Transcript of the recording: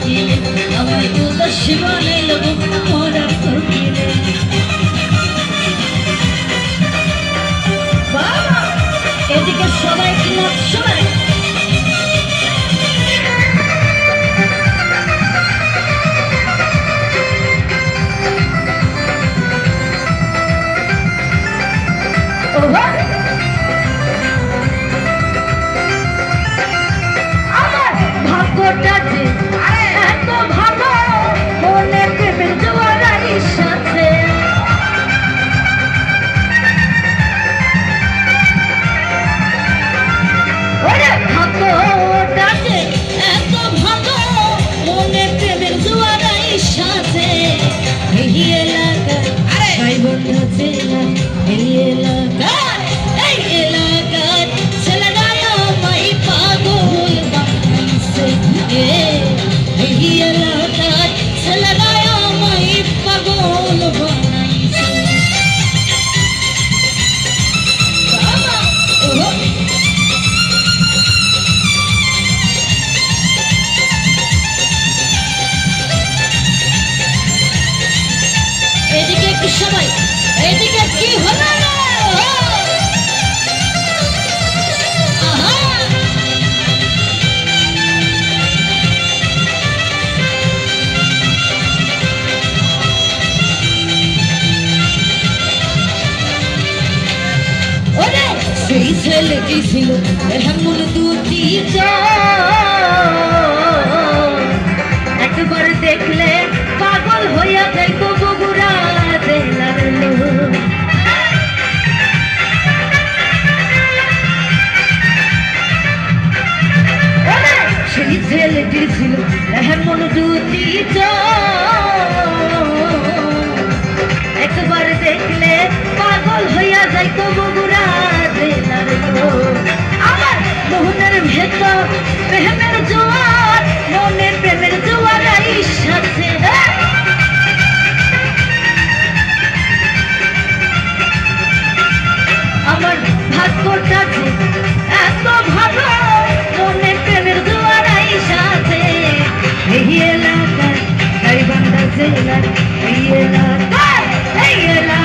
কোকিলে আমায় উদাস বানাইল মরা কোকিলে বাবা এদিকে সবাই নাচ সবাই সবাই এদিকে কি হলো সেই ছেলেটি ছিল এমন দুটি একবার দেখলে পাগল হইয়া যাইত বগুড়া জেলার লোক সেই ছেলেটি ছিল এমন দুটি একবার দেখলে পাগল হইয়া যাইত বগুড়া জেলার লোক আমার মোহনের ভেতর প্রেমের জোয়ার মনের প্রেমের জোয়ার আইসাছে আমার ভাগ্যটা যে এত ভালো মনে প্রেমের জোয়ার আইসাছে এই এলাকায় গাইবান্ধা জেলার এই এলাকায়